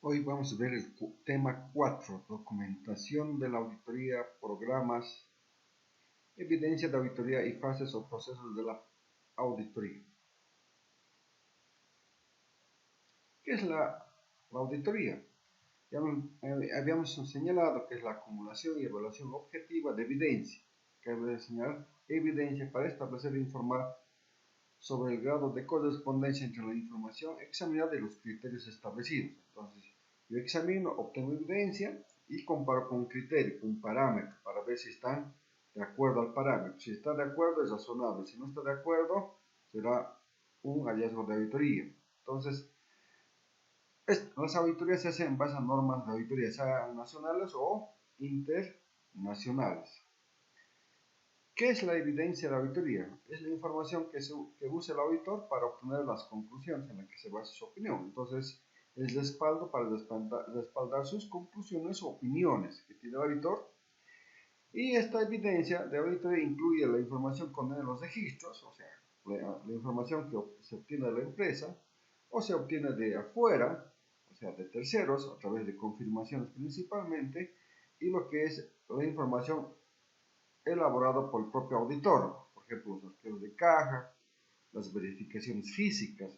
Hoy vamos a ver el tema 4, documentación de la auditoría, programas, evidencia de auditoría y fases o procesos de la auditoría. ¿Qué es la auditoría? Ya habíamos señalado que es la acumulación y evaluación objetiva de evidencia, que debe señalar evidencia para establecer e informar sobre el grado de correspondencia entre la información examinada y los criterios establecidos. Entonces, yo examino, obtengo evidencia y comparo con un criterio, con un parámetro, para ver si están de acuerdo al parámetro. Si está de acuerdo, es razonable. Si no está de acuerdo, será un hallazgo de auditoría. Entonces, las auditorías se hacen en base a normas de auditoría, sean nacionales o internacionales. ¿Qué es la evidencia de auditoría? Es la información que usa el auditor para obtener las conclusiones en las que se basa su opinión. Entonces, es respaldo para respaldar sus conclusiones o opiniones que tiene el auditor. Y esta evidencia de auditoría incluye la información contenida en los registros, o sea, la información que se obtiene de la empresa, o se obtiene de afuera, o sea, de terceros, a través de confirmaciones principalmente, y lo que es la información elaborado por el propio auditor, por ejemplo, los archivos de caja, las verificaciones físicas.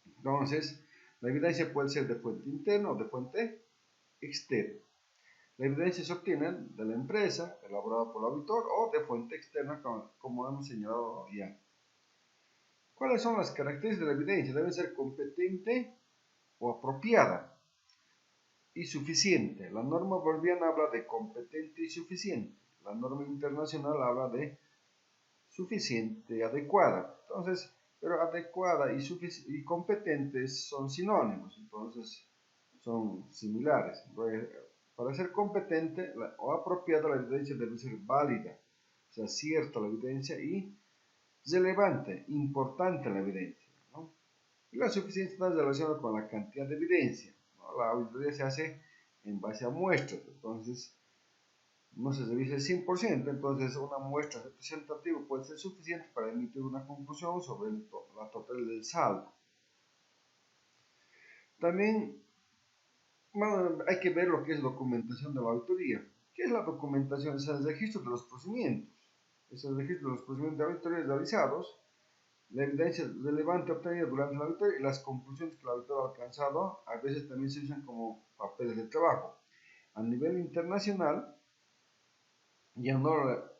Entonces, la evidencia puede ser de fuente interna o de fuente externa. La evidencia se obtiene de la empresa, elaborada por el auditor, o de fuente externa, como hemos señalado ya. ¿Cuáles son las características de la evidencia? Debe ser competente o apropiada y suficiente. La norma boliviana habla de competente y suficiente. La norma internacional habla de suficiente y adecuada. Entonces, pero adecuada y competente son sinónimos, entonces son similares. Para ser competente o apropiada, la evidencia debe ser válida, o sea, cierta la evidencia y relevante, importante la evidencia, ¿no? Y la suficiencia está relacionada con la cantidad de evidencia, ¿no? La auditoría se hace en base a muestras, entonces no se revisa el 100%, entonces una muestra representativa puede ser suficiente para emitir una conclusión sobre la totalidad del saldo. También bueno, hay que ver lo que es documentación de la auditoría. ¿Qué es la documentación? Es el registro de los procedimientos. Es el registro de los procedimientos de auditoría realizados, la evidencia relevante obtenida durante la auditoría y las conclusiones que el auditor ha alcanzado. A veces también se usan como papeles de trabajo. A nivel internacional, ya no,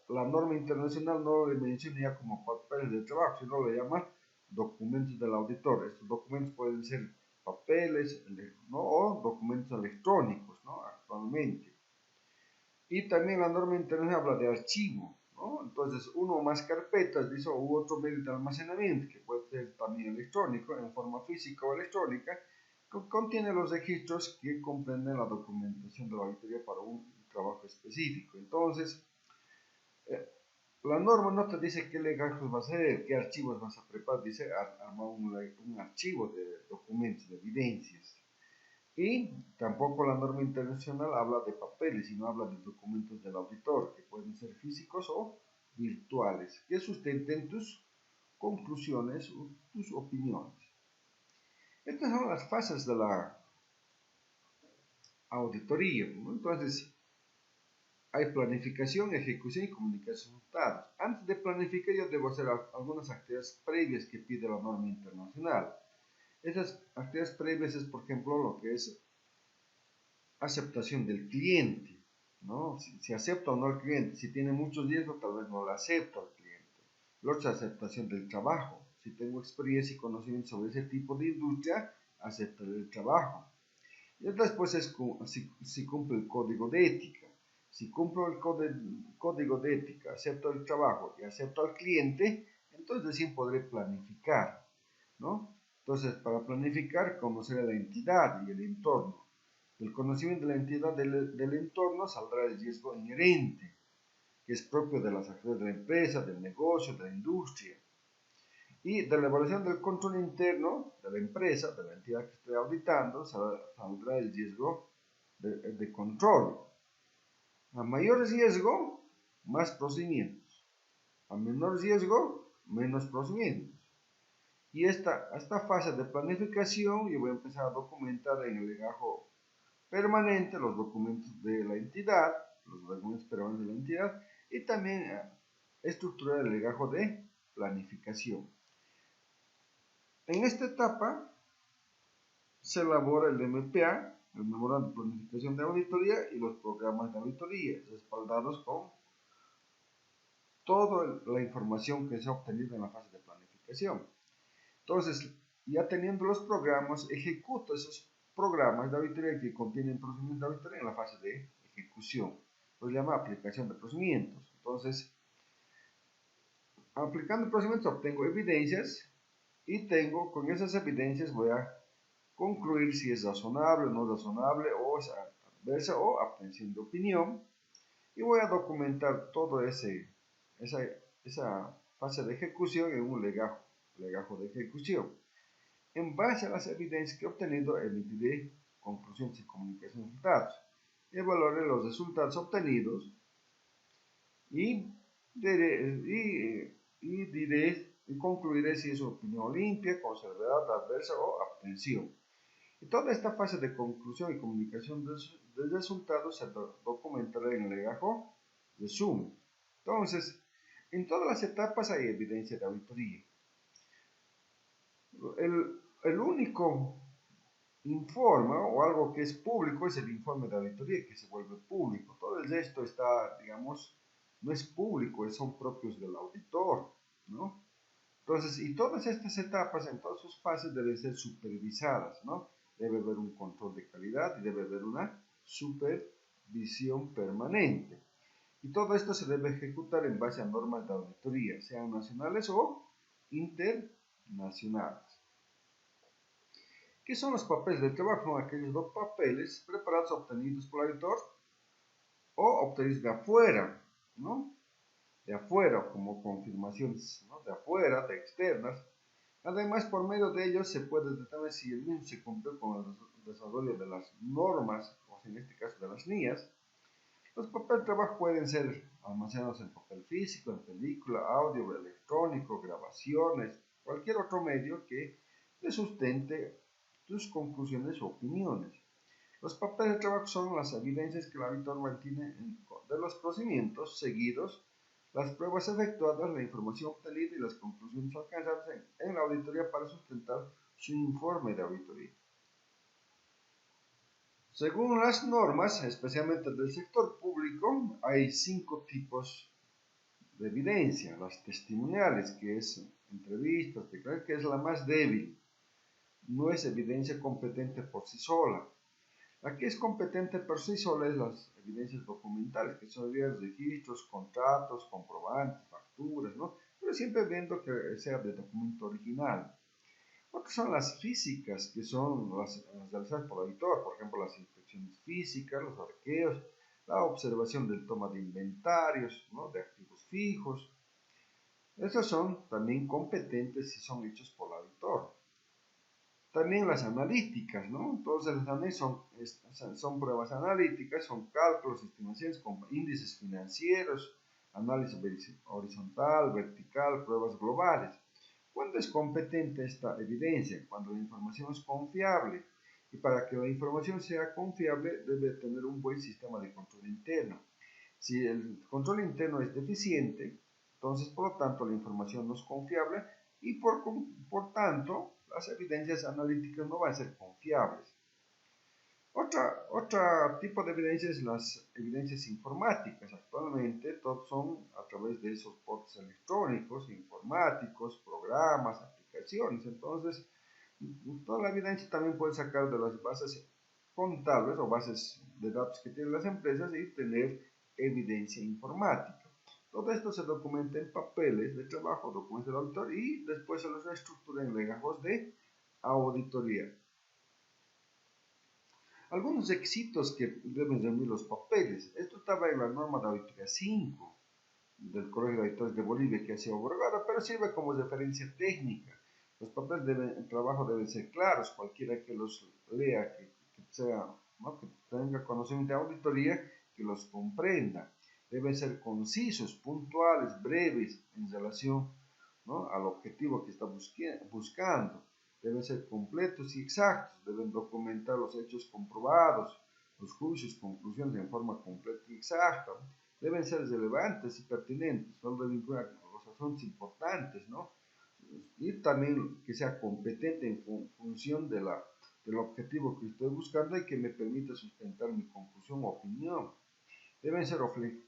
la norma internacional no le menciona ya como papeles de trabajo, sino le llama documentos del auditor. Estos documentos pueden ser papeles, ¿no? O documentos electrónicos, ¿no? Actualmente. Y también la norma internacional habla de archivo, ¿no? Entonces, uno o más carpetas, dice, u otro medio de almacenamiento, que puede ser también electrónico, en forma física o electrónica, contiene los registros que comprenden la documentación de la auditoría para un trabajo específico. Entonces, la norma no te dice qué legajos vas a hacer, qué archivos vas a preparar, dice armar un archivo de documentos, de evidencias. Y tampoco la norma internacional habla de papeles, sino habla de documentos del auditor, que pueden ser físicos o virtuales, que sustenten tus conclusiones o tus opiniones. Estas son las fases de la auditoría, ¿no? Entonces, hay planificación, ejecución y comunicación de resultados. Antes de planificar, yo debo hacer algunas actividades previas que pide la norma internacional. Esas actividades previas es, por ejemplo, lo que es aceptación del cliente, ¿no? Si acepta o no al cliente. Si tiene muchos riesgos, tal vez no lo acepto al cliente. La otra, aceptación del trabajo. Si tengo experiencia y conocimiento sobre ese tipo de industria, acepto el trabajo. Y después es si cumple el código de ética. Si cumplo el código de ética, acepto el trabajo y acepto al cliente, entonces sí podré planificar, ¿no? Entonces, para planificar, conocer a la entidad y el entorno. Del conocimiento de la entidad del entorno saldrá el riesgo inherente, que es propio de las actividades de la empresa, del negocio, de la industria. Y de la evaluación del control interno de la empresa, de la entidad que estoy auditando, saldrá el riesgo de control. A mayor riesgo, más procedimientos. A menor riesgo, menos procedimientos. Y esta fase de planificación yo voy a empezar a documentar en el legajo permanente los documentos de la entidad, los documentos permanentes de la entidad, y también estructurar el legajo de planificación. En esta etapa se elabora el MPA, el Memorando de Planificación de Auditoría, y los programas de auditoría, respaldados con toda la información que se ha obtenido en la fase de planificación. Entonces, ya teniendo los programas, ejecuto esos programas de auditoría que contienen procedimientos de auditoría en la fase de ejecución. Pues se llama aplicación de procedimientos. Entonces, aplicando procedimientos obtengo evidencias y con esas evidencias voy a concluir si es razonable o no razonable, o es adversa o abstención de opinión, y voy a documentar toda esa fase de ejecución en un legajo de ejecución. En base a las evidencias que he obtenido, emitiré conclusiones y comunicación de resultados. Evaluaré los resultados obtenidos y concluiré si es opinión limpia, conservadora, adversa o abstención. Y toda esta fase de conclusión y comunicación del resultado se documentará en el legajo resumen. Entonces, en todas las etapas hay evidencia de auditoría. El único informe o algo que es público es el informe de auditoría, que se vuelve público. Todo el resto está, digamos, no es público, son propios del auditor, ¿no? Entonces, y todas estas etapas en todas sus fases deben ser supervisadas, ¿no? Debe haber un control de calidad y debe haber una supervisión permanente. Y todo esto se debe ejecutar en base a normas de auditoría, sean nacionales o internacionales. ¿Qué son los papeles de trabajo? Son aquellos dos papeles preparados obtenidos por el auditor o obtenidos de afuera, ¿no? De afuera, como confirmaciones, ¿no? De afuera, de externas. Además, por medio de ellos se puede determinar si el mismo se cumplió con el desarrollo de las normas, o en este caso de las NIAs. Los papeles de trabajo pueden ser almacenados en papel físico, en película, audio, electrónico, grabaciones, cualquier otro medio que te sustente tus conclusiones o opiniones. Los papeles de trabajo son las evidencias que el auditor mantiene de los procedimientos seguidos, las pruebas efectuadas, la información obtenida y las conclusiones alcanzadas en la auditoría para sustentar su informe de auditoría. Según las normas, especialmente del sector público, hay 5 tipos de evidencia. Las testimoniales, que es entrevistas, que es la más débil. No es evidencia competente por sí sola. La que es competente por sí sola es las evidencias documentales, que son registros, contratos, comprobantes, facturas, ¿no? Pero siempre viendo que sea de documento original. Otras son las físicas, que son las realizadas por el auditor, por ejemplo, las inspecciones físicas, los arqueos, la observación del toma de inventarios, ¿no? De activos fijos. Esas son también competentes si son hechos por el auditor. También las analíticas, ¿no? Entonces las análisis son pruebas analíticas, son cálculos, estimaciones con índices financieros, análisis horizontal, vertical, pruebas globales. ¿Cuándo es competente esta evidencia? Cuando la información es confiable. Y para que la información sea confiable debe tener un buen sistema de control interno. Si el control interno es deficiente, entonces por lo tanto la información no es confiable y por tanto las evidencias analíticas no van a ser confiables. Otro tipo de evidencias es las evidencias informáticas. Actualmente todos son a través de esos soportes electrónicos, informáticos, programas, aplicaciones. Entonces, toda la evidencia también puede sacar de las bases contables o bases de datos que tienen las empresas y tener evidencia informática. Todo esto se documenta en papeles de trabajo, documentos del auditor y después se los reestructura en legajos de auditoría. Algunos requisitos que deben reunir los papeles. Esto estaba en la norma de auditoría 5 del Colegio de Auditores de Bolivia que ha sido abrogada, pero sirve como referencia técnica. Los papeles de trabajo deben ser claros, cualquiera que los lea, que tenga conocimiento de auditoría, que los comprenda. Deben ser concisos, puntuales, breves en relación ¿no?, al objetivo que está buscando. Deben ser completos y exactos, deben documentar los hechos comprobados, los juicios, conclusiones en forma completa y exacta. Deben ser relevantes y pertinentes, solo deben incluir los asuntos importantes, ¿no? Y también que sea competente en función del objetivo que estoy buscando y que me permita sustentar mi conclusión o opinión. Deben ser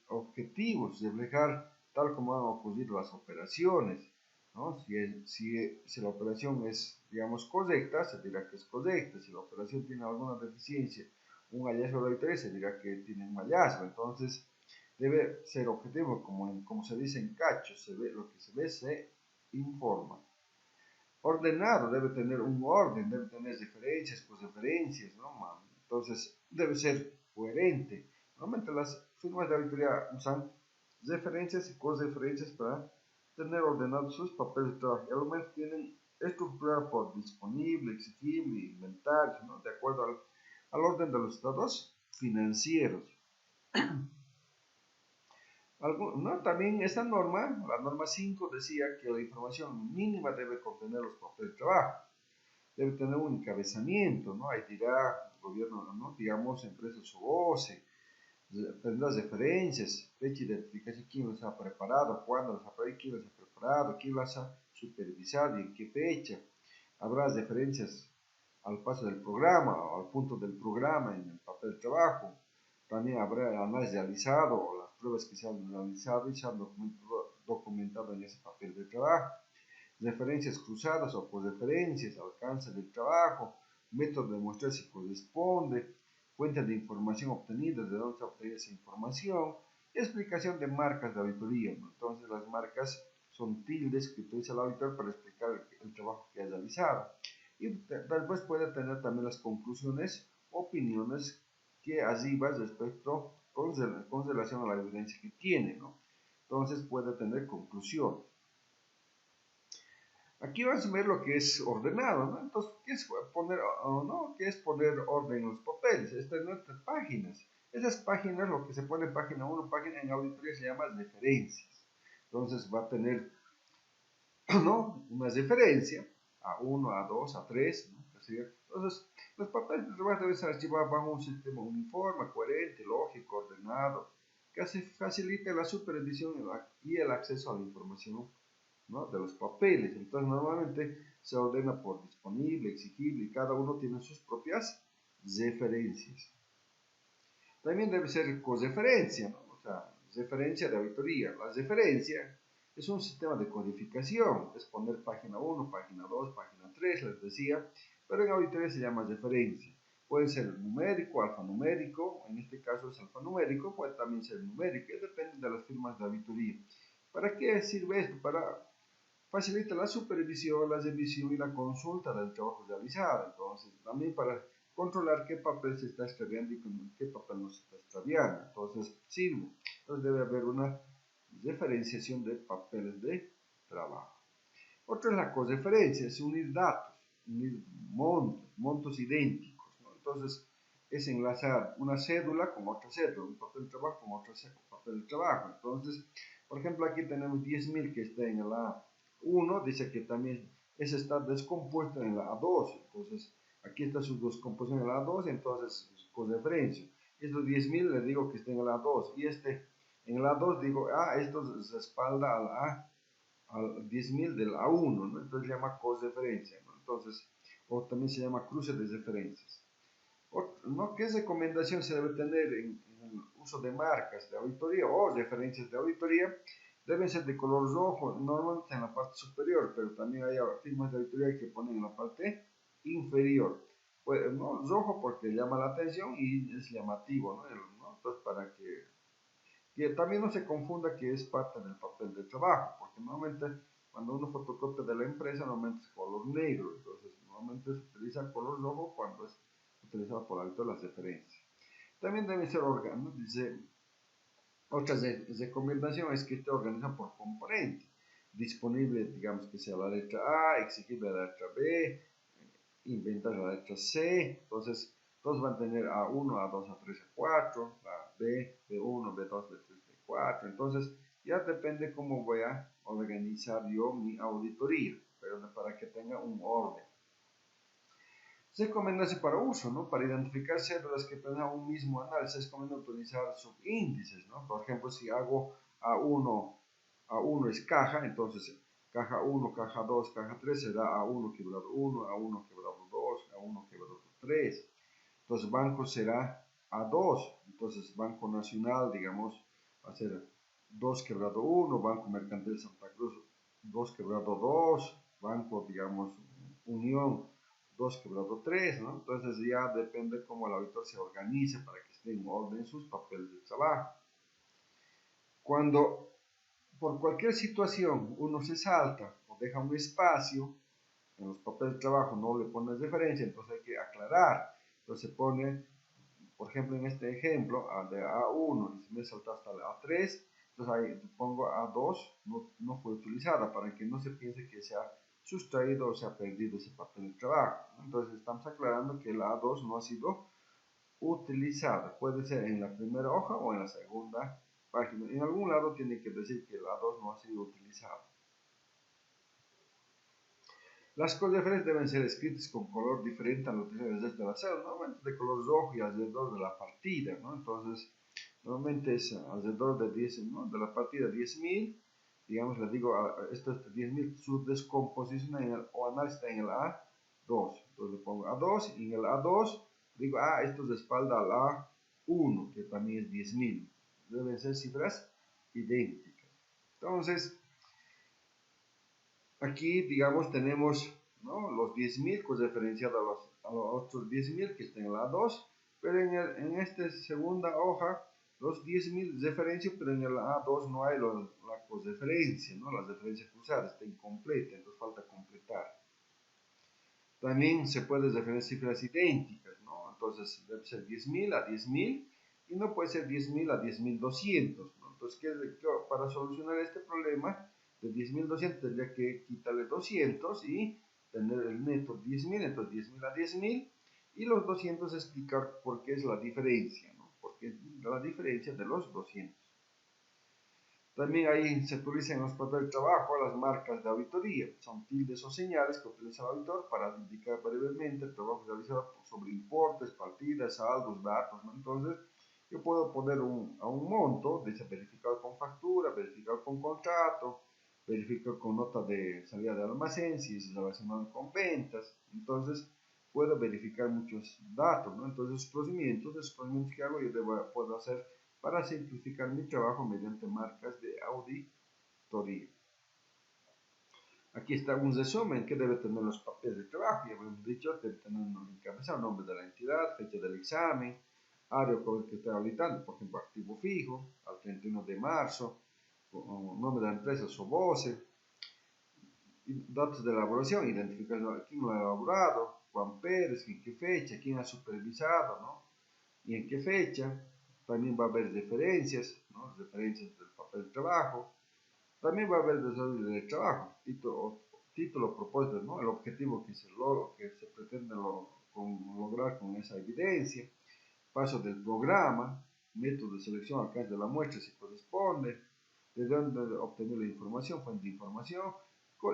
objetivos, reflejar tal como han ocurrido las operaciones, ¿no? Si la operación es, digamos, correcta, se dirá que es correcta. Si la operación tiene alguna deficiencia, un hallazgo de auditoría, se dirá que tiene un hallazgo. Entonces, debe ser objetivo, como se dice en Cacho, lo que se ve se informa. Ordenado, debe tener un orden, debe tener referencias, cosreferencias, ¿no? Entonces, debe ser coherente. Normalmente las firmas de auditoría usan referencias y cosreferencias para tener ordenados sus papeles de trabajo. Y al momento tienen estructurado por disponible, exigible, inventario, ¿no?, de acuerdo al orden de los estados financieros. ¿No? También esta norma, la norma 5, decía que la información mínima debe contener los papeles de trabajo, debe tener un encabezamiento, ¿no? Ahí dirá gobierno, ¿no?, digamos, empresas o OCE, tendrá referencias, fecha de identificación, quién los ha preparado, cuándo los ha preparado, quién los ha preparado, quién los ha supervisado y en qué fecha. Habrá referencias al paso del programa, al punto del programa en el papel de trabajo. También habrá análisis realizado o las pruebas que se han realizado y se han documentado en ese papel de trabajo. Referencias cruzadas o correferencias, alcance del trabajo, método de demostrar si corresponde, fuentes de información obtenidas, de dónde se ha obtenido esa información, y explicación de marcas de auditoría, ¿no? Entonces las marcas son tildes que utiliza el auditor para explicar el trabajo que ha realizado. Y después puede tener también las conclusiones, opiniones que arriba respecto con relación a la evidencia que tiene, ¿no? Entonces puede tener conclusiones. Aquí vamos a ver lo que es ordenado, ¿no? Entonces, ¿qué es poner, no? ¿Qué es poner orden en los papeles? Estas nuestras páginas. Esas páginas, lo que se pone en página 1, página en auditoría se llama referencias. Entonces va a tener, ¿no?, una referencia a 1, a 2, a 3, ¿no? Entonces, los papeles de trabajo deben ser archivados bajo un sistema uniforme, coherente, lógico, ordenado, que facilite la supervisión y el acceso a la información, ¿no?, de los papeles. Entonces normalmente se ordena por disponible, exigible, y cada uno tiene sus propias referencias. También debe ser correferencia, ¿no?, o sea, referencia de auditoría. La referencia es un sistema de codificación, es poner página 1, página 2, página 3, les decía, pero en auditoría se llama referencia. Puede ser numérico, alfanumérico, en este caso es alfanumérico, puede también ser numérico, depende de las firmas de auditoría. ¿Para qué sirve esto? Para facilita la supervisión, la revisión y la consulta del trabajo realizado. Entonces, también para controlar qué papel se está extraviando y qué papel no se está extraviando. Entonces, sirve. Entonces, debe haber una referenciación de papeles de trabajo. Otra es la correferencia, es unir datos, unir montos idénticos, ¿no? Entonces, es enlazar una cédula con otra cédula, un papel de trabajo con otro papel de trabajo. Entonces, por ejemplo, aquí tenemos 10.000 que está en la A1, dice que también ese está descompuesto en la A2. Entonces, aquí está su descomposición en la A2, entonces, correferencia. Estos 10.000 le digo que está en la A2, y este en la A2 digo, esto se respalda a la al 10.000 del A1, ¿no? Entonces se llama correferencia, ¿no? Entonces, o también se llama cruce de referencias. ¿No? ¿Qué recomendación se debe tener en el uso de marcas de auditoría o referencias de auditoría? Deben ser de color rojo, normalmente en la parte superior, pero también hay firmas de auditoría que ponen en la parte inferior. Pues, ¿no? Rojo porque llama la atención y es llamativo, ¿no? Entonces, para que también no se confunda que es parte del papel de trabajo, porque normalmente cuando uno fotocopia de la empresa, normalmente es color negro, entonces normalmente se utiliza color rojo cuando es utilizado por alto las referencias. También debe ser organizado, dice, otra recomendación es que esté organizado por componente, disponible, digamos que sea la letra A, exigible la letra B, inventar la letra C, entonces todos van a tener A1, A2, A3, A4, la B, B1, B2, B3, B4, entonces Ya depende cómo voy a organizar yo mi auditoría, pero para que tenga un orden. Se recomienda para uso, ¿no? Para identificar cédulas que tengan un mismo análisis, es conveniente utilizar subíndices, ¿no? Por ejemplo, si hago A1 es caja, entonces caja 1, caja 2, caja 3 será A1 quebrado 1, A1 quebrado 2, A1 quebrado 3. Entonces banco será A2, entonces Banco Nacional, digamos, va a ser 2 quebrado 1, Banco Mercantil Santa Cruz 2 quebrado 2, Banco, digamos, Unión 2 quebrado 3, ¿no? Entonces ya depende cómo el auditor se organice para que esté en orden sus papeles de trabajo. Cuando por cualquier situación uno se salta o deja un espacio en los papeles de trabajo, no le pones referencia, entonces hay que aclarar. Entonces se pone, por ejemplo, en este ejemplo, de A1 y se me salta hasta la A3, entonces ahí pongo A2, no fue utilizada para que no se piense que se ha sustraído o se ha perdido ese papel de trabajo. Entonces estamos aclarando que la A2 no ha sido utilizada, puede ser en la primera hoja o en la segunda página. En algún lado tiene que decir que la A2 no ha sido utilizada. Las coreografías deben ser escritas con color diferente a lo que se desde la celda, normalmente de color rojo y alrededor de la partida, ¿no? Entonces, normalmente es alrededor de 10, ¿no? De la partida 10.000, digamos, le digo, esto es 10.000, su descomposición o análisis está en el A2, entonces le pongo A2 y en el A2 digo, esto es de espalda al A1, que también es 10.000, deben ser cifras idénticas. Entonces, aquí, digamos, tenemos, ¿no? Los 10.000 con referencia a los otros 10.000 que están en la 2, pero en esta segunda hoja, los 10.000 referencias, pero en la A2 no hay la cosreferencia, ¿no? Las referencias cruzadas, está incompleta, entonces falta completar. También se puede referir cifras idénticas, ¿no? Entonces debe ser 10.000 a 10.000 y no puede ser 10.000 a 10.200, ¿no? Entonces, para solucionar este problema de 10.200 tendría que quitarle 200 y tener el neto 10.000, entonces 10.000 a 10.000 y los 200 explicar por qué es la diferencia, ¿no? Porque es la diferencia de los 200. También ahí se utilizan en los papeles de trabajo las marcas de auditoría. Son tildes o señales que utiliza el auditor para indicar brevemente el trabajo realizado sobre importes, partidas, saldos, datos, ¿no? Entonces, yo puedo poner a un monto, dice verificado con factura, verificado con contrato, verificado con nota de salida de almacén, si es relacionado con ventas. Entonces, puedo verificar muchos datos, ¿no? Entonces, esos procedimientos que hago, yo puedo hacer para simplificar mi trabajo mediante marcas de auditoría. Aquí está un resumen que debe tener los papeles de trabajo. Ya hemos dicho, debe tener un encabezado, nombre de la entidad, fecha del examen, área con el que está auditando, por ejemplo, activo fijo, al 31 de marzo, nombre de la empresa, SOBOSE, datos de elaboración, identificación, quién lo ha elaborado, Juan Pérez, en qué fecha, quién ha supervisado, ¿no? Y en qué fecha. También va a haber referencias, ¿no? Referencias del papel de trabajo. También va a haber desarrollo del trabajo, título, propósito, ¿no? El objetivo que se pretende lograr con esa evidencia, paso del programa, método de selección, alcance de la muestra si corresponde, de dónde obtener la información, fuente de información,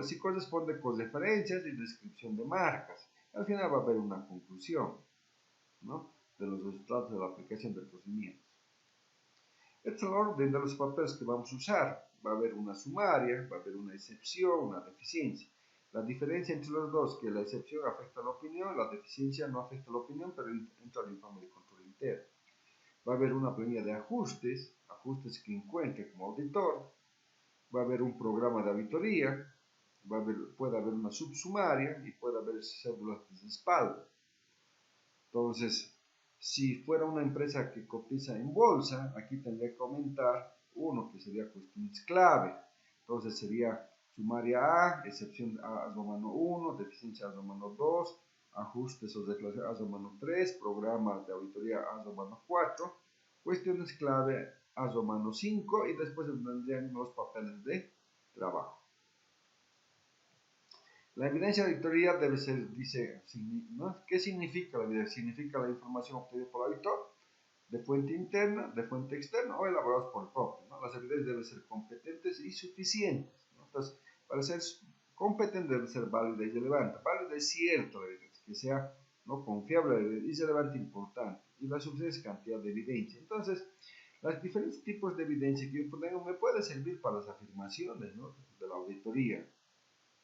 si corresponde con referencias y descripción de marcas. Al final va a haber una conclusión, ¿no? De los resultados de la aplicación del procedimiento. Este es el orden de los papeles que vamos a usar. Va a haber una sumaria, va a haber una excepción, una deficiencia. La diferencia entre los dos, que la excepción afecta a la opinión, la deficiencia no afecta a la opinión, pero entra al informe de control interno. Va a haber una planilla de ajustes que encuentre como auditor. Va a haber un programa de auditoría, puede haber una subsumaria y puede haber cédulas de respaldo. Entonces, si fuera una empresa que cotiza en bolsa, aquí tendría que aumentar uno que sería cuestiones clave. Entonces sería sumaria A, excepción A romano 1, deficiencia A romano 2, ajustes o declaración A romano 3, programa de auditoría A romano 4, cuestiones clave A romano 5 y después tendrían los papeles de trabajo. La evidencia de auditoría debe ser, dice, ¿no? ¿Qué significa la evidencia? Significa la información obtenida por el auditor, de fuente interna, de fuente externa o elaborados por el propio, ¿no? ¿no? Las evidencias deben ser competentes y suficientes, ¿no? Entonces, para ser competente debe ser válida y relevante. Válida es cierto la evidencia, que sea, ¿no?, confiable y relevante, importante, y la suficiente cantidad de evidencia. Entonces, los diferentes tipos de evidencia que yo tengo me pueden servir para las afirmaciones, ¿no?, de la auditoría,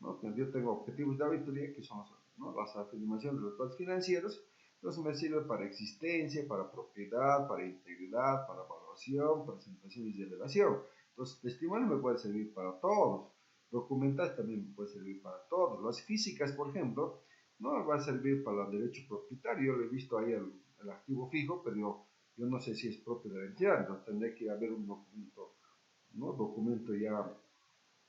¿no? Yo tengo objetivos de auditoría que son, ¿no?, las afirmaciones de los estados financieros. Entonces me sirve para existencia, para propiedad, para integridad, para evaluación, presentación y revelación. Entonces, testimonio me puede servir para todos. Documental también me puede servir para todos. Las físicas, por ejemplo, no va a servir para el derecho propietario. Yo le he visto ahí el activo fijo, pero yo no sé si es propio de la entidad. Entonces tendré que haber un documento, ¿no?, documento ya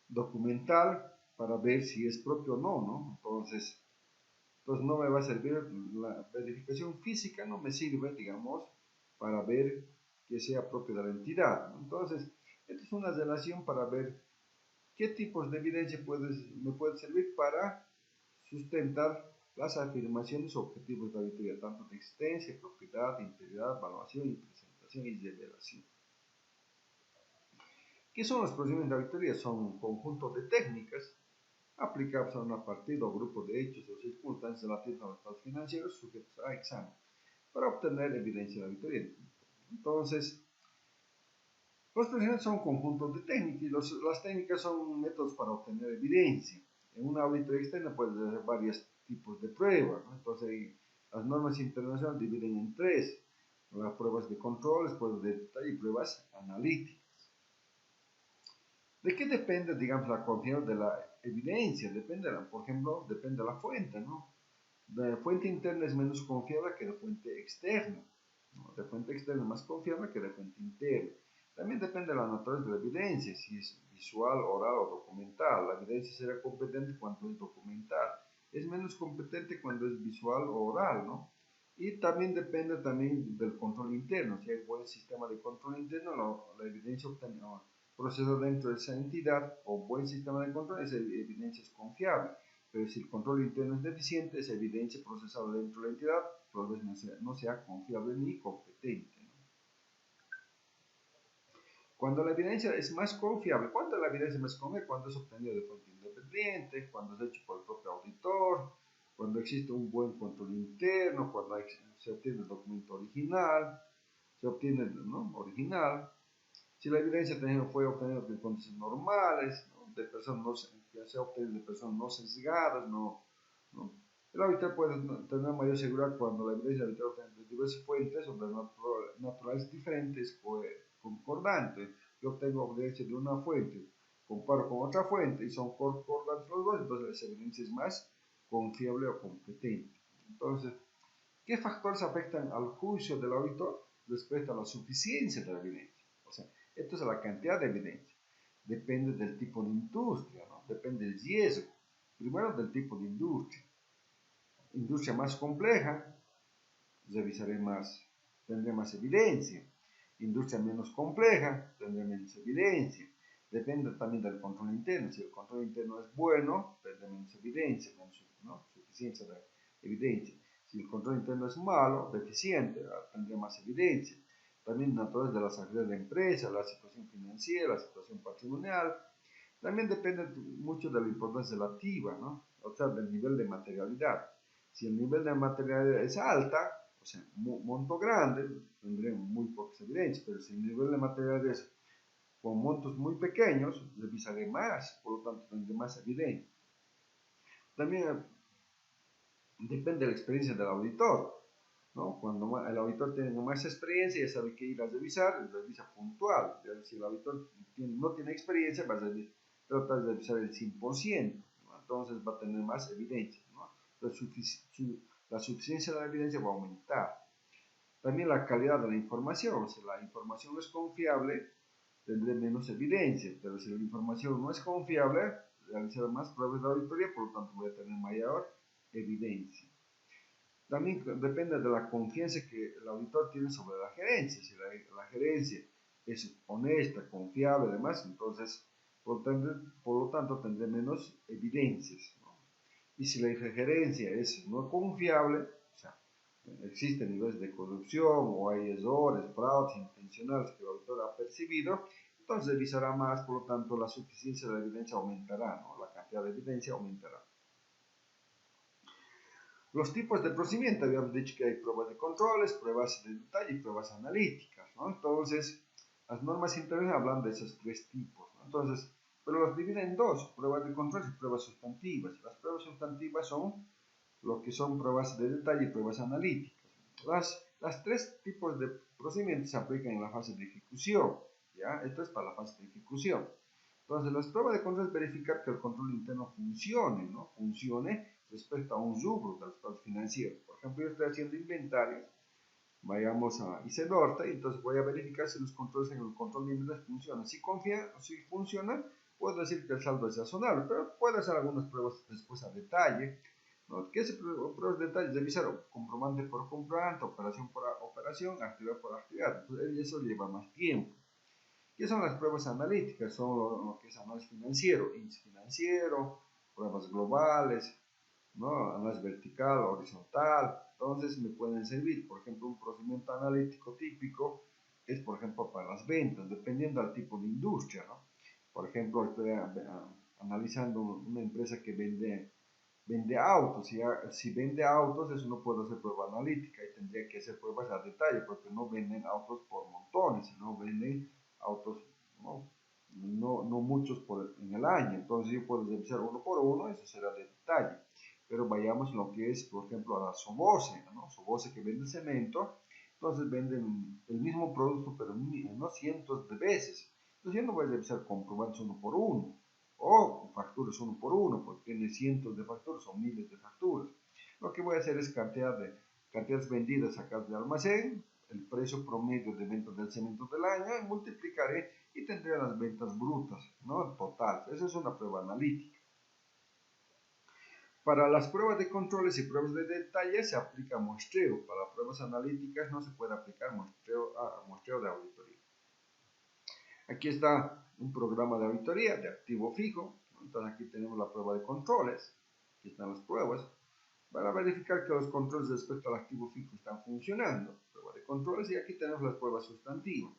documental para ver si es propio o no, ¿no? Entonces no me va a servir la verificación física, no me sirve, digamos, para ver que sea propio de la entidad, ¿no? Entonces, esta es una relación para ver qué tipos de evidencia me puede servir para sustentar las afirmaciones o objetivos de la auditoría, tanto de existencia, propiedad, integridad, evaluación y presentación y revelación. ¿Qué son los procedimientos de auditoría? Son un conjunto de técnicas aplicables a una partida o grupo de hechos o circunstancias relativos a los estados financieros sujetos a examen para obtener evidencia de auditoría. Entonces, los procedimientos son un conjunto de técnicas y las técnicas son métodos para obtener evidencia. En una auditoría externa puede haber varios tipos de pruebas, ¿no? Entonces, las normas internacionales dividen en tres: las pruebas de control, pruebas de detalle y pruebas analíticas. ¿De qué depende, digamos, la confianza de la evidencia? Depende, por ejemplo, depende de la fuente, ¿no? La fuente interna es menos confiable que la fuente externa, ¿no? La fuente externa es más confiable que la fuente interna. También depende de la naturaleza de la evidencia, si es visual, oral o documental. La evidencia será competente cuando es documental. Es menos competente cuando es visual o oral, ¿no? Y también depende del control interno. Si hay buen sistema de control interno, la evidencia obtenida procesada dentro de esa entidad o buen sistema de control, esa evidencia es confiable. Pero si el control interno es deficiente, esa evidencia procesada dentro de la entidad probablemente no sea confiable ni competente, ¿no? Cuando la evidencia es más confiable, ¿cuándo la evidencia es más confiable? Cuando es obtenida de fuente independiente, cuando es hecho por el propio auditor, cuando existe un buen control interno, cuando se obtiene el documento original, se obtiene, ¿no?, original. Si la evidencia, por ejemplo, fue obtenida de condiciones normales, ¿no?, de personas que se obtiene de personas no sesgadas, ¿no? El auditor puede tener mayor seguridad cuando la evidencia se obtiene de diversas fuentes o de naturales diferentes o concordantes. Yo obtengo evidencia de una fuente, comparo con otra fuente y son concordantes los dos, entonces esa evidencia es más confiable o competente. Entonces, ¿qué factores afectan al juicio del auditor respecto a la suficiencia de la evidencia? O sea, esto es la cantidad de evidencia. Depende del tipo de industria, ¿no? Depende del riesgo. Primero, del tipo de industria. Industria más compleja, tendré más evidencia. Industria menos compleja, tendré menos evidencia. Depende también del control interno. Si el control interno es bueno, tendré menos evidencia, menos, ¿no?, suficiencia de evidencia. Si el control interno es malo, deficiente, tendré más evidencia. También naturaleza de las actividades de la empresa, la situación financiera, la situación patrimonial. También depende mucho de la importancia relativa, ¿no?, o sea, del nivel de materialidad. Si el nivel de materialidad es alta, o sea, monto grande, tendré muy pocas evidencias, pero si el nivel de materialidad es con montos muy pequeños, revisaré más, por lo tanto tendré más evidencia. También depende de la experiencia del auditor, ¿no? Cuando el auditor tiene más experiencia, ya sabe qué ir a revisar, revisa puntual. Si el auditor no tiene experiencia, va a tratar de revisar el 100%, ¿no? Entonces va a tener más evidencia, ¿no? Entonces la suficiencia de la evidencia va a aumentar. También la calidad de la información. Si la información es confiable, tendré menos evidencia, pero si la información no es confiable, realizaré más pruebas de auditoría, por lo tanto voy a tener mayor evidencia. También depende de la confianza que el auditor tiene sobre la gerencia. Si la gerencia es honesta, confiable, además, entonces, por lo tanto, tendré menos evidencias, ¿no? Y si la gerencia es no confiable, o sea, existen niveles de corrupción o hay errores, fraudes intencionales que el auditor ha percibido, entonces revisará más, por lo tanto la suficiencia de la evidencia aumentará, ¿no? La cantidad de evidencia aumentará. Los tipos de procedimiento, habíamos dicho que hay pruebas de controles, pruebas de detalle y pruebas analíticas, ¿no? Entonces, las normas internacionales hablan de esos tres tipos, ¿no? Entonces, pero los dividen en dos, pruebas de controles y pruebas sustantivas. Las pruebas sustantivas son lo que son pruebas de detalle y pruebas analíticas. Las tres tipos de procedimientos se aplican en la fase de ejecución, ¿ya? Esto es para la fase de ejecución. Entonces, las pruebas de control es verificar que el control interno funcione, ¿no? Funcione respecto a un rubro del estado financiero. Por ejemplo, yo estoy haciendo inventarios, vayamos a ICENORTE, entonces voy a verificar si los controles en el control de inventarios funcionan. Si funcionan, puedo decir que el saldo es razonable, pero puedo hacer algunas pruebas después a detalle, ¿no? ¿Qué es pruebas de detalle? Revisar comprobante por comprobante, operación por operación, actividad por actividad. Entonces, eso lleva más tiempo. ¿Qué son las pruebas analíticas? Son lo que es análisis financiero, índice financiero, pruebas globales, ¿no? Análisis vertical, horizontal. Entonces me pueden servir, por ejemplo, un procedimiento analítico típico es, por ejemplo, para las ventas, dependiendo del tipo de industria, ¿no? Por ejemplo, estoy analizando una empresa que vende autos. Si vende autos, eso no puede hacer prueba analítica y tendría que hacer pruebas a detalle, porque no venden autos por montones, sino venden autos, no muchos en el año. Entonces yo puedo revisar uno por uno, eso será de detalle. Pero vayamos a lo que es, por ejemplo, a la Sobose, ¿no? Sobose que vende cemento, entonces venden el mismo producto, pero no cientos de veces. Entonces yo no voy a revisar comprobantes uno por uno, o facturas uno por uno, porque tiene cientos de facturas o miles de facturas. Lo que voy a hacer es cantidades vendidas sacadas de almacén, el precio promedio de ventas del cemento del año, y multiplicaré y tendré las ventas brutas, ¿no? Total. Esa es una prueba analítica. Para las pruebas de controles y pruebas de detalle se aplica muestreo. Para pruebas analíticas no se puede aplicar muestreo de auditoría. Aquí está un programa de auditoría de activo fijo. Entonces aquí tenemos la prueba de controles. Aquí están las pruebas. Para verificar que los controles respecto al activo fijo están funcionando. Prueba de controles, y aquí tenemos las pruebas sustantivas,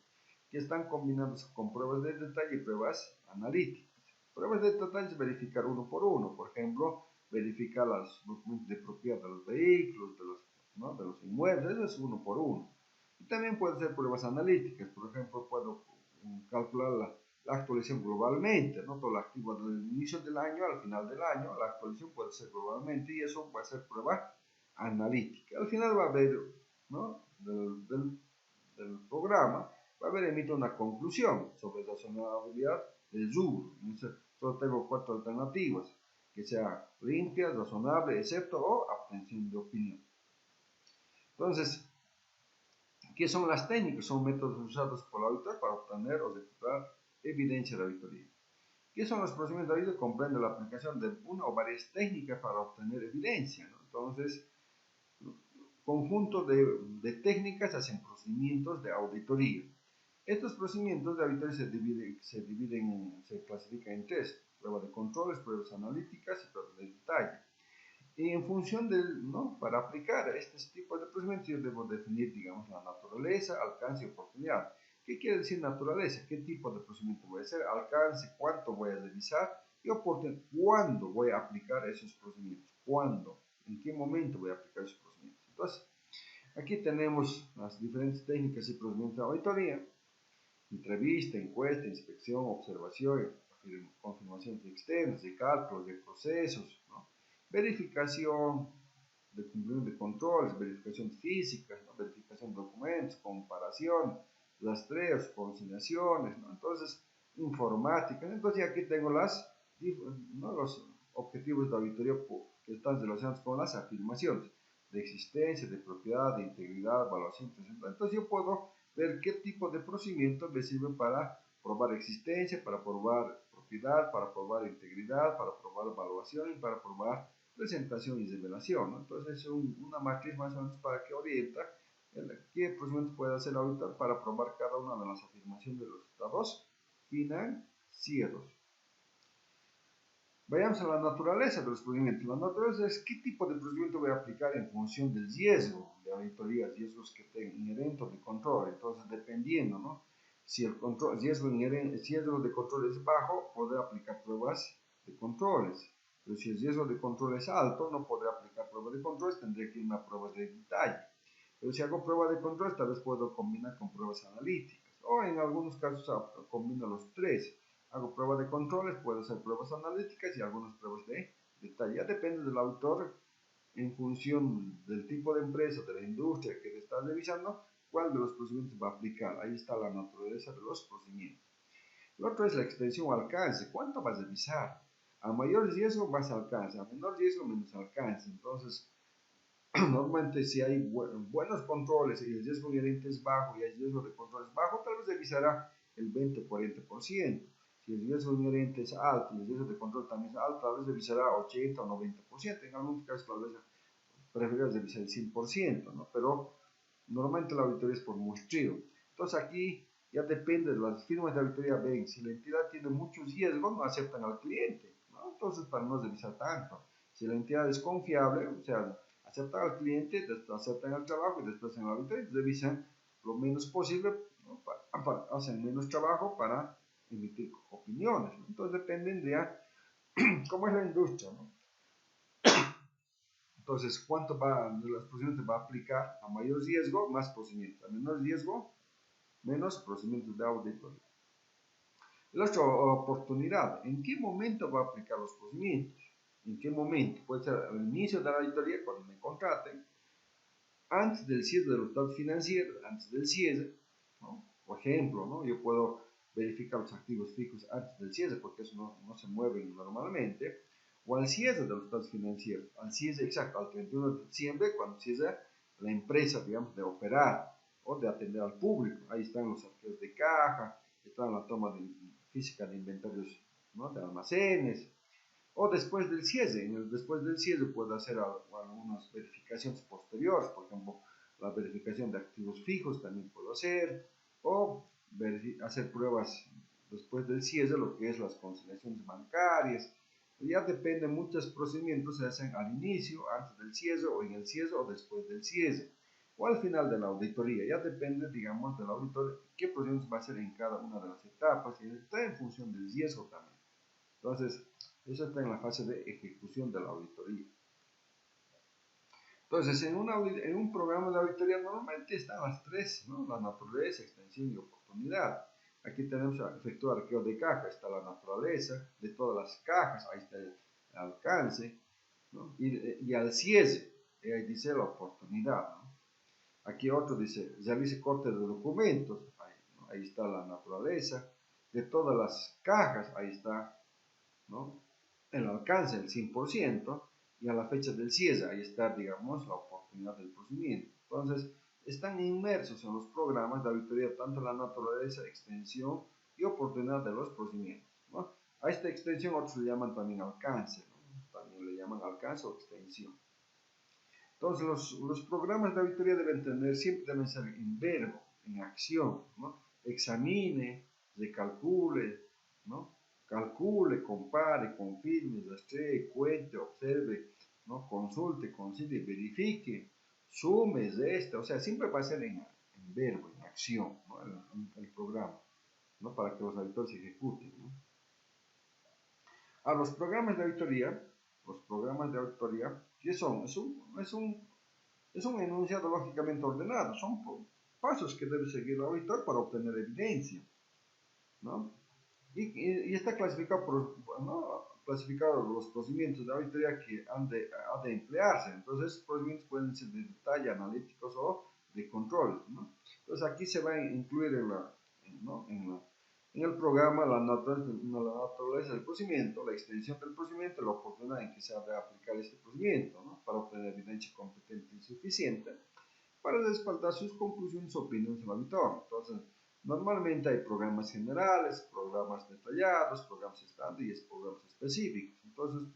que están combinadas con pruebas de detalle y pruebas analíticas. Pruebas de detalle es verificar uno por uno. Por ejemplo, verificar los documentos de propiedad de los vehículos, de los inmuebles. Eso es uno por uno. Y también pueden ser pruebas analíticas. Por ejemplo, puedo calcular la actualización globalmente, ¿no? Todo el activo desde el inicio del año al final del año, la actualización puede ser globalmente, y eso puede ser prueba analítica. Al final va a haber, ¿no? del programa, va a haber emite una conclusión sobre razonabilidad del rubro. Solo tengo 4 alternativas, que sea limpia, razonable, excepto o abstención de opinión. Entonces, ¿qué son las técnicas? Son métodos usados por el auditor para obtener o recuperar evidencia de auditoría. ¿Qué son los procedimientos de auditoría? Comprende la aplicación de una o varias técnicas para obtener evidencia, ¿no? Entonces, conjunto de técnicas hacen procedimientos de auditoría. Estos procedimientos de auditoría se clasifican en 3: pruebas de controles, pruebas analíticas y pruebas de detalle. Y en función ¿no? Para aplicar a estos tipos de procedimientos, yo debo definir, digamos, la naturaleza, alcance y oportunidad. ¿Qué quiere decir naturaleza? ¿Qué tipo de procedimiento voy a hacer? Alcance, ¿cuánto voy a revisar? Y oportunidad, ¿cuándo voy a aplicar esos procedimientos? ¿Cuándo? ¿En qué momento voy a aplicar esos procedimientos? Entonces, aquí tenemos las diferentes técnicas y procedimientos de auditoría: entrevista, encuesta, inspección, observación, confirmaciones externas, de cálculos, de procesos, ¿no? Verificación de cumplimiento de controles, verificación física, ¿no? Verificación de documentos, comparación, rastreos, conciliaciones, ¿no? Entonces, informática. Entonces aquí tengo ¿no? los objetivos de auditoría que están relacionados con las afirmaciones de existencia, de propiedad, de integridad, evaluación. Entonces yo puedo ver qué tipo de procedimiento me sirve para probar existencia, para probar propiedad, para probar integridad, para probar evaluación y para probar presentación y revelación, ¿no? Entonces es una matriz más o menos para que orienta qué procedimiento puede hacer el auditor para probar cada una de las afirmaciones de los estados financieros. Vayamos a la naturaleza de los procedimientos. La naturaleza es qué tipo de procedimiento voy a aplicar en función del riesgo de auditoría, riesgos que tengo inherentes de control. Entonces, dependiendo, ¿no? Si el riesgo de control es bajo, podrá aplicar pruebas de controles. Pero si el riesgo de control es alto, no podrá aplicar pruebas de controles, tendré que ir a pruebas de detalle. Pero si hago prueba de control, tal vez puedo combinar con pruebas analíticas. O en algunos casos combino los tres. Hago prueba de controles, puedo hacer pruebas analíticas y algunas pruebas de detalle. Ya depende del autor, en función del tipo de empresa, de la industria que está revisando, cuál de los procedimientos va a aplicar. Ahí está la naturaleza de los procedimientos. Lo otro es la extensión o alcance. ¿Cuánto vas a revisar? A mayor riesgo, más alcance. A menor riesgo, menos alcance. Entonces, normalmente si hay buenos controles y el riesgo inherente es bajo y el riesgo de control es bajo, tal vez revisará el 20-40%. Si el riesgo inherente es alto y el riesgo de control también es alto, tal vez revisará 80 o 90%. En algunos casos tal vez prefiero revisar el 100%, ¿no? Pero normalmente la auditoría es por muestreo. Entonces aquí ya depende de las firmas de auditoría, ven, si la entidad tiene muchos riesgos, no aceptan al cliente, ¿no? Entonces para no revisar tanto. Si la entidad es confiable, o sea, aceptan al cliente, aceptan el trabajo y después en la auditoría revisan lo menos posible, ¿no? Hacen menos trabajo para emitir opiniones, ¿no? Entonces dependen de cómo es la industria, ¿no? Entonces, ¿cuánto de los procedimientos va a aplicar? A mayor riesgo, más procedimientos. A menor riesgo, menos procedimientos de auditoría. La otra oportunidad, ¿en qué momento va a aplicar los procedimientos? ¿En qué momento? Puede ser al inicio de la auditoría, cuando me contraten, antes del cierre de los datos financieros, antes del cierre, ¿no? Por ejemplo, ¿no? Yo puedo verificar los activos fijos antes del cierre, porque eso no se mueve normalmente, o al cierre de los datos financieros, al cierre exacto, al 31 de diciembre, cuando cierra la empresa, digamos, de operar o de atender al público. Ahí están los arquivos de caja, está la toma física de inventarios, ¿no? De almacenes, o después del cierre. Después del cierre puedo hacer algunas verificaciones posteriores, por ejemplo, la verificación de activos fijos también puedo hacer, o hacer pruebas después del cierre, lo que es las conciliaciones bancarias. Ya depende, muchos procedimientos se hacen al inicio, antes del cierre, o en el cierre, o después del cierre, o al final de la auditoría. Ya depende, digamos, del auditor qué procedimientos va a hacer en cada una de las etapas, y está en función del riesgo también. Entonces, eso está en la fase de ejecución de la auditoría. Entonces, en un programa de auditoría normalmente están las tres, ¿no? La naturaleza, extensión y oportunidad. Aquí tenemos efectuar arqueo de caja, está la naturaleza de todas las cajas, ahí está el alcance, ¿no? Y al cierre, ahí dice la oportunidad, ¿no? Aquí otro dice, realice corte de documentos, ahí, ¿no? Ahí está la naturaleza de todas las cajas, ahí está, ¿no? El alcance del 100% y a la fecha del cierre, ahí está, digamos, la oportunidad del procedimiento. Entonces, están inmersos en los programas de auditoría tanto la naturaleza, extensión y oportunidad de los procedimientos, ¿no? A esta extensión otros le llaman también alcance, ¿no? También le llaman alcance o extensión. Entonces, los programas de auditoría siempre deben ser en verbo, en acción, ¿no? Examine, recalcule, ¿no? Calcule, compare, confirme, rastree, cuente, observe, ¿no? Consulte, concilie, verifique, sume, resta, o sea, siempre va a ser en verbo, en acción, ¿no? el programa, ¿no? Para que los auditores se ejecuten, ¿no? A los programas de auditoría, ¿qué son? Es un enunciado lógicamente ordenado, son pasos que debe seguir el auditor para obtener evidencia, ¿no? Y está clasificado clasificado los procedimientos de auditoría que han de emplearse. Entonces, estos procedimientos pueden ser de detalle, analíticos o de control, ¿no? Entonces, aquí se va a incluir en el programa la naturaleza del procedimiento, la extensión del procedimiento, la oportunidad en que se ha de aplicar este procedimiento, ¿no? Para obtener evidencia competente y suficiente para respaldar sus conclusiones o opiniones del auditor. Entonces, normalmente hay programas generales, programas detallados, programas estándar y programas específicos. Entonces,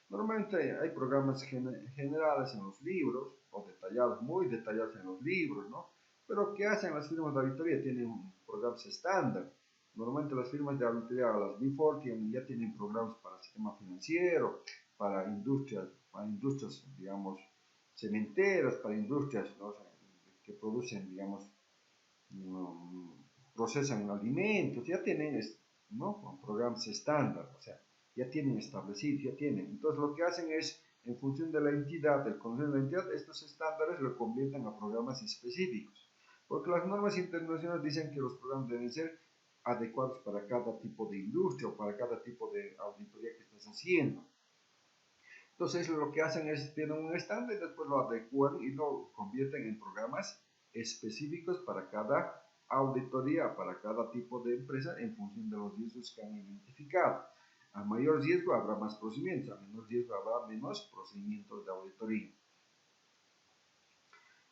normalmente hay programas generales en los libros, o detallados, muy detallados en los libros, ¿no? Pero ¿qué hacen las firmas de auditoría? Tienen programas estándar. Normalmente las firmas de auditoría, las Big Four, ya tienen programas para el sistema financiero, para industrias, digamos, cementeras, para industrias, ¿no? Que producen, digamos, procesan alimentos, ya tienen, ¿no?, programas estándar, o sea, ya tienen establecidos, ya tienen. Entonces lo que hacen es, en función de la entidad, del conocimiento de la entidad, estos estándares lo convierten a programas específicos. Porque las normas internacionales dicen que los programas deben ser adecuados para cada tipo de industria o para cada tipo de auditoría que estás haciendo. Entonces lo que hacen es, tienen un estándar y después lo adecuan y lo convierten en programas específicos para cada auditoría, para cada tipo de empresa en función de los riesgos que han identificado. A mayor riesgo habrá más procedimientos, a menor riesgo habrá menos procedimientos de auditoría.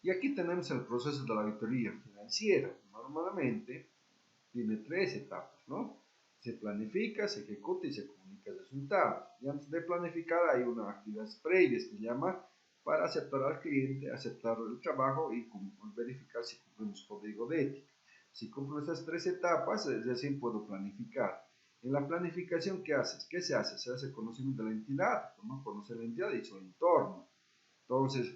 Y aquí tenemos el proceso de la auditoría financiera. Normalmente tiene 3 etapas, ¿no? Se planifica, se ejecuta y se comunica el resultado. Y antes de planificar hay unas actividades previas que se llama para aceptar al cliente, aceptar el trabajo y verificar si cumplimos código de ética. Si cumplo esas 3 etapas, recién puedo planificar. En la planificación, ¿qué haces? ¿Qué se hace? Se hace conocimiento de la entidad, ¿no? Conocer la entidad y su entorno. Entonces,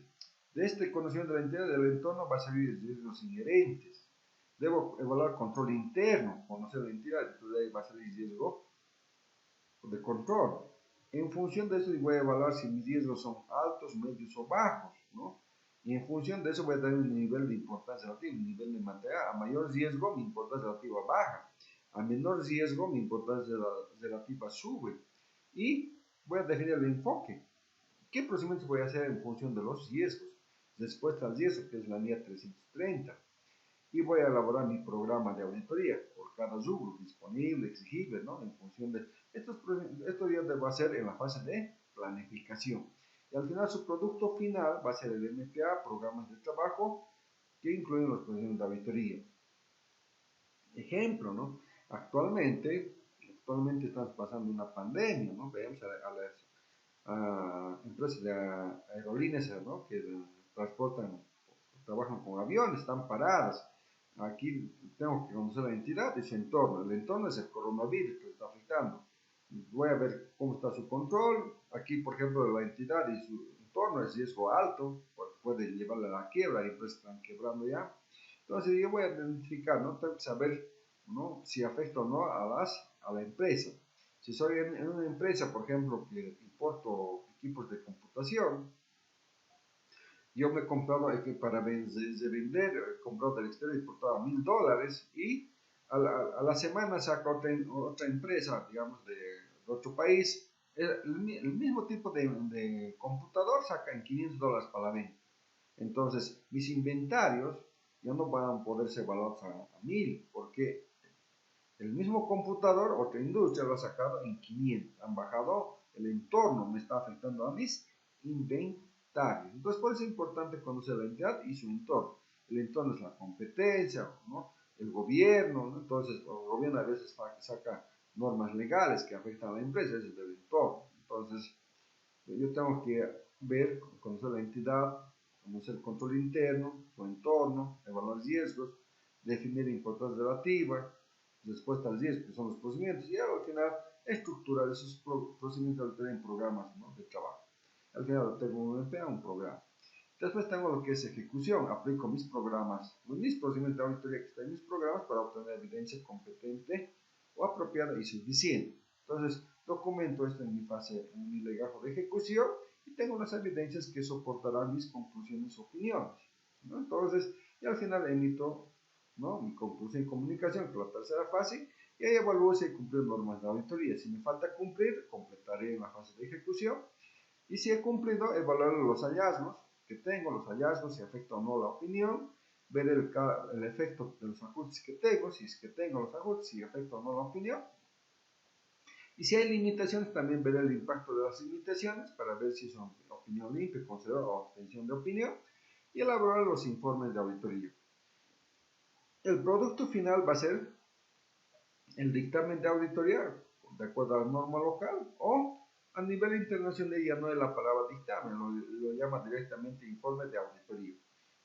de este conocimiento de la entidad y del entorno va a salir riesgos inherentes. Debo evaluar control interno, conocer la entidad, entonces ahí va a salir riesgo de control. En función de eso voy a evaluar si mis riesgos son altos, medios o bajos, ¿no? Y en función de eso voy a dar un nivel de importancia relativa, un nivel de materia. A mayor riesgo mi importancia relativa baja, a menor riesgo mi importancia relativa sube. Y voy a definir el enfoque. ¿Qué procedimientos voy a hacer en función de los riesgos? Respuesta al riesgo, que es la NIA 330. Y voy a elaborar mi programa de auditoría por cada rubro, disponible, exigible, ¿no? En función de esto ya va a ser en la fase de planificación. Y al final su producto final va a ser el MPA, programas de trabajo, que incluyen los procedimientos de auditoría. Ejemplo, ¿no? Actualmente estamos pasando una pandemia, ¿no? Veamos a las empresas de aerolíneas, ¿no?, que transportan, trabajan con aviones, están paradas. Aquí tengo que conocer la entidad y su entorno. El entorno es el coronavirus que está afectando. Voy a ver cómo está su control. Aquí, por ejemplo, la entidad y su entorno es riesgo alto, puede llevarle a la quiebra, hay empresas que están quebrando ya. Entonces yo voy a identificar, ¿no? Tengo que saber, ¿no?, si afecta o no a la empresa. Si soy en una empresa, por ejemplo, que importo equipos de computación, yo me he comprado para vender, he comprado del exterior, importado a $1000 y a la semana saca otra empresa, digamos, de otro país, el mismo tipo de computador saca en $500 para la venta. Entonces, mis inventarios ya no van a poderse evaluar a 1000, porque el mismo computador, otra industria lo ha sacado en 500. Han bajado, el entorno me está afectando a mis inventarios. Entonces, por eso es importante conocer la entidad y su entorno. El entorno es la competencia, ¿no?, el gobierno, ¿no? Entonces, el gobierno a veces saca normas legales que afectan a la empresa, ese es el entorno. Entonces, yo tengo que ver, conocer la entidad, conocer el control interno, su entorno, evaluar riesgos, definir importancia relativa, respuesta al riesgo, que son los procedimientos, y al final estructurar esos procedimientos en programas, ¿no?, de trabajo. Al final tengo un MPA, un programa. Después tengo lo que es ejecución, aplico mis programas, mis procedimientos de auditoría que están en mis programas para obtener evidencia competente o apropiada y suficiente. Entonces, documento esto en mi fase, en mi legajo de ejecución, y tengo las evidencias que soportarán mis conclusiones o opiniones, ¿no? Entonces, y al final emito, ¿no?, mi conclusión y comunicación, que es la tercera fase, y ahí evalúo si he cumplido normas de auditoría. Si me falta cumplir, completaré en la fase de ejecución, y si he cumplido, evaluar los hallazgos que tengo, los hallazgos, si afecta o no la opinión, ver el efecto de los ajustes que tengo, si es que tengo los ajustes, si afecta o no la opinión. Y si hay limitaciones, también ver el impacto de las limitaciones para ver si son opinión limpia, considerada o obtención de opinión, y elaborar los informes de auditoría. El producto final va a ser el dictamen de auditoría, de acuerdo a la norma local, o a nivel internacional ya no es la palabra dictamen, lo llama directamente informe de auditoría.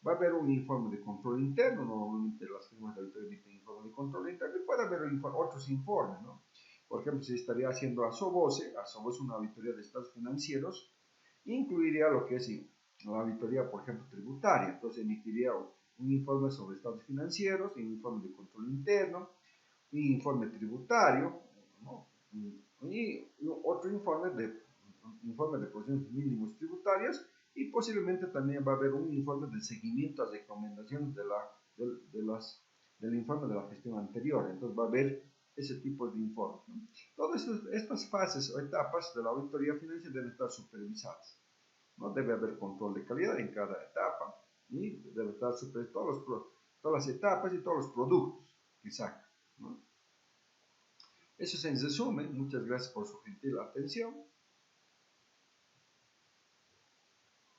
Va a haber un informe de control interno, normalmente las firmas de auditoría emiten informe de control interno, y puede haber otros informes, ¿no? Por ejemplo, si estaría haciendo ASOBOSE una auditoría de estados financieros, incluiría lo que es la auditoría, por ejemplo, tributaria. Entonces emitiría un informe sobre estados financieros, un informe de control interno, un informe tributario, ¿no? Y otro informe de posiciones mínimos tributarias, y posiblemente también va a haber un informe de seguimiento a recomendaciones del informe de la gestión anterior. Entonces va a haber ese tipo de informes, ¿no? Todas estas fases o etapas de la auditoría financiera deben estar supervisadas, ¿no? Debe haber control de calidad en cada etapa y debe estar supervisado todas las etapas y todos los productos que sacan, ¿no? Eso es en resumen. Muchas gracias por su gentil atención.